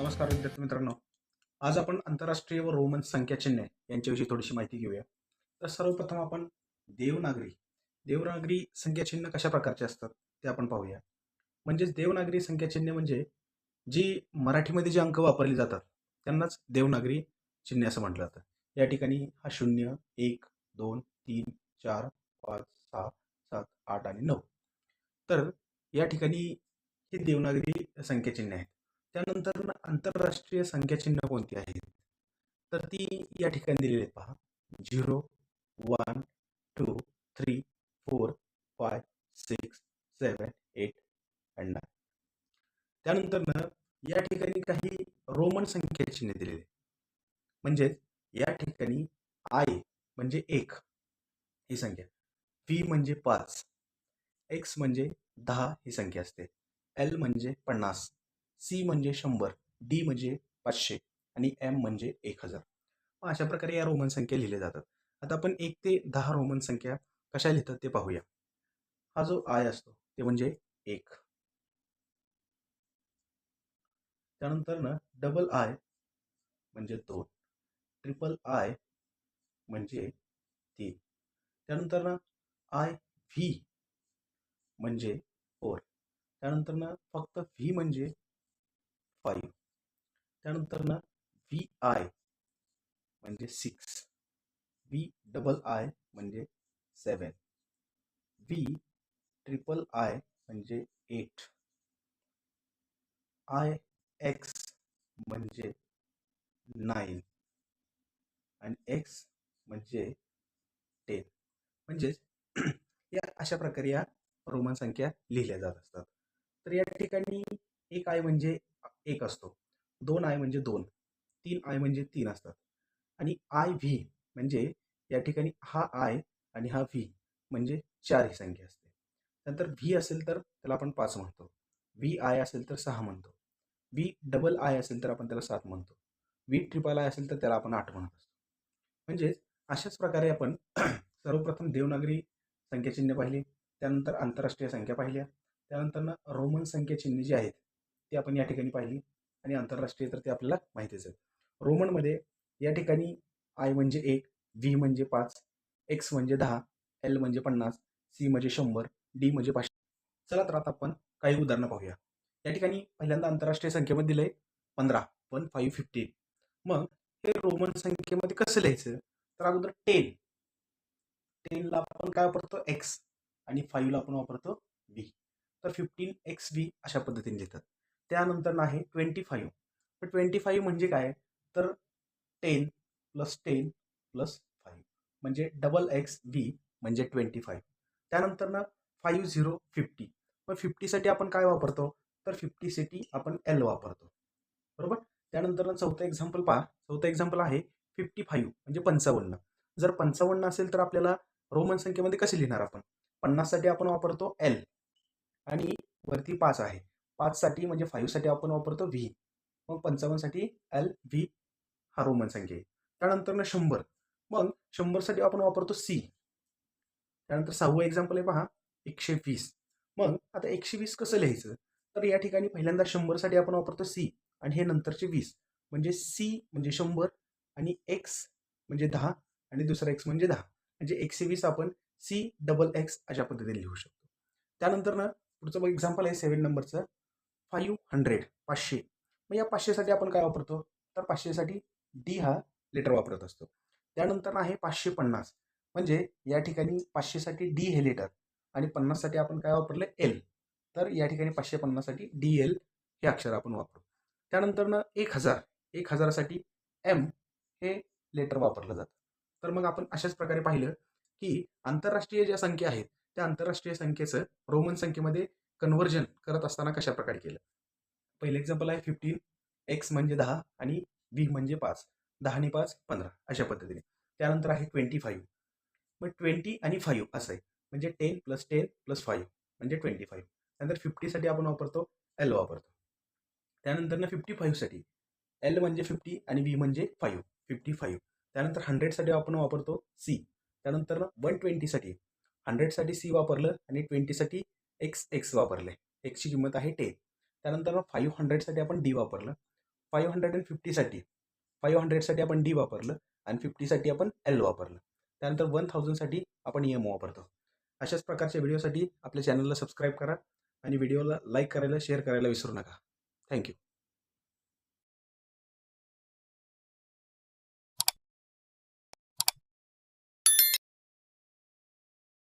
नमस्कार विद्यार्थी मित्रांनो. आज आपण आंतरराष्ट्रीय व रोमन संख्या चिन्हे यांच्याविषयी थोडीशी माहिती घेऊया. तर सर्वप्रथम आपण देवनागरी देवनागरी संख्या चिन्ह कशा प्रकारचे असतात ते आपण पाहूया. म्हणजेच देवनागरी संख्या चिन्हे म्हणजे जी मराठीमध्ये जी अंक वापरली जातात त्यांनाच देवनागरी चिन्हे असं म्हटलं जातं. या ठिकाणी हा 0, 1, 2, 3, 4, 5, 6, 7, 8 आणि 9. तर या ठिकाणी ही देवनागरी संख्या चिन्हे आहेत. त्यानंतर आंतरराष्ट्रीय संख्या चिन्ह कोणती आहेत तर ती या ठिकाणी दिलेली आहेत पहा. 0, 1, 2, 3, 4, 5, 6, 7, 8 आणि 9. त्यानंतर या ठिकाणी काही रोमन संख्या चिन्हे दिलेली आहेत. म्हणजेच या ठिकाणी आय म्हणजे 1 ही संख्या, व्ही म्हणजे 5, एक्स म्हणजे 10 ही संख्या असते, एल म्हणजे 50, सी म्हणजे 100, डी म्हणजे 500 आणि एम म्हणजे 1000. अशा प्रकारे या रोमन संख्या लिहिल्या जातात. आता आपण 1 ते 10 रोमन संख्या कशा लिहितात ते पाहूया. हा जो आय असतो ते म्हणजे 1. त्यानंतर डबल आय म्हणजे 2, ट्रिपल आय म्हणजे 3. त्यानंतर आय व्ही म्हणजे 4. त्यानंतर फक्त व्ही म्हणजे 5. त्यानंतर व्ही आय म्हणजे 6, व्ही डबल आय म्हणजे 7, व्ही ट्रिपल आय म्हणजे 8, आय एक्स म्हणजे 9 आणि एक्स म्हणजे 10. म्हणजेच या अशा प्रकारे या रोमन संख्या लिहिल्या जात असतात. तर या ठिकाणी 1 आय म्हणजे 1 असतो, 2 आय म्हणजे 2, 3 आय म्हणजे 3 असतात आणि आय व्ही म्हणजे या ठिकाणी हा आय आणि हा व्ही म्हणजे 4 ही संख्या असते. नंतर व्ही असेल तर त्याला आपण 5 म्हणतो, व्ही आय असेल तर 6 म्हणतो, व्ही डबल आय असेल तर आपण त्याला 7 म्हणतो, व्ही ट्रिपल आय असेल तर त्याला आपण 8 म्हणत असतो. म्हणजेच अशाच प्रकारे आपण सर्वप्रथम देवनागरी संख्या चिन्ह पाहिली, त्यानंतर आंतरराष्ट्रीय संख्या पाहिल्या, त्यानंतर रोमन संख्या चिन्ह जी आहेत ती आपण या ठिकाणी पाहिली आणि आंतरराष्ट्रीय तर ते आपल्याला माहितीच आहे. रोमनमध्ये या ठिकाणी आय म्हणजे 1, व्ही म्हणजे 5, एक्स म्हणजे 10, एल म्हणजे 50, सी म्हणजे 100, डी म्हणजे 500. चला तर आता आपण काही उदाहरणं पाहूया. या ठिकाणी पहिल्यांदा आंतरराष्ट्रीय संख्येमध्ये दिलंय 15, 15. मग हे रोमन संख्येमध्ये कसं लिहायचं तर अगोदर 10 ला आपण काय वापरतो एक्स आणि 5 ला आपण वापरतो व्ही. तर 15 XV अशा पद्धतीने लिहितात. त्यानंतर आहे 25. तर 25 म्हणजे काय तर 10 + 10 + 5 म्हणजे डबल एक्स व्ही म्हणजे 25. त्यानंतर 50. मग 50 साठी आपण काय वापरतो तर 50 साठी आपण एल वापरतो, बरोबर. त्यानंतर चौथं एक्झाम्पल पहा. चौथं एक्झाम्पल आहे 55 म्हणजे 55. जर 55 असेल तर आपल्याला रोमन संख्येमध्ये कसे लिहिणार आपण 50 साठी आपण वापरतो एल आणि वरती 5 आहे, 5 साठी म्हणजे 5 साठी आपण वापरतो व्ही. मग 55 साठी एल व्ही हा रोमन संख्या आहे. त्यानंतर 100. मग 100 साठी आपण वापरतो सी. त्यानंतर 6वं एक्झाम्पल आहे पहा 120. मग आता 120 कसं लिहायचं तर या ठिकाणी पहिल्यांदा 100 साठी आपण वापरतो सी आणि हे नंतरचे 20 म्हणजे सी म्हणजे 100 आणि एक्स म्हणजे 10 आणि दुसरा एक्स म्हणजे 10 म्हणजे 120 आपण सी डबल एक्स अशा पद्धतीने लिहू शकतो. त्यानंतर पुढचं एक्झाम्पल आहे 7 नंबरचं 500 500. मग या 500 साठी आपण काय वापरतो तर 500 साठी डी हा लेटर वापरत असतो. त्यानंतर आहे 550 म्हणजे या ठिकाणी 500 साठी डी हे लेटर आणि 50 साठी आपण काय वापरलं एल. तर या ठिकाणी 550 साठी डी एल हे अक्षर आपण वापरू. त्यानंतर 1000 साठी एम हे लेटर वापरलं जातं. तर मग आपण अशाच प्रकारे पाहिलं की आंतरराष्ट्रीय ज्या संख्या आहेत त्या आंतरराष्ट्रीय संख्येचं रोमन संख्येमध्ये कन्व्हर्जन करत असताना कशा प्रकारे केलं. पहिलं एक्झाम्पल आहे 15, एक्स म्हणजे 10 आणि व्ही म्हणजे 5, 10 आणि 5 15 अशा पद्धतीने. त्यानंतर आहे 25. मग 20 आणि 5 असं आहे म्हणजे 10 + 10 + 5 म्हणजे 25. त्यानंतर 50 साठी आपण वापरतो एल वापरतो. त्यानंतर 55 साठी एल म्हणजे 50 आणि व्ही म्हणजे 5 55. त्यानंतर 100 साठी आपण वापरतो सी. त्यानंतर 120 साठी 100 साठी सी वापरलं आणि 20 साठी एक्स वापरले. एक्सची किंमत आहे 10. त्यानंतर 500 साठी आपण डी वापरलं, 550साठी 500साठी आपण डी वापरलं आणि 50साठी आपण एल वापरलं. त्यानंतर 1000साठी आपण एम वापरतो. अशाच प्रकारच्या व्हिडिओसाठी आपल्या चॅनलला सबस्क्राईब करा आणि व्हिडिओला लाईक करायला, शेअर करायला विसरू नका. थँक्यू.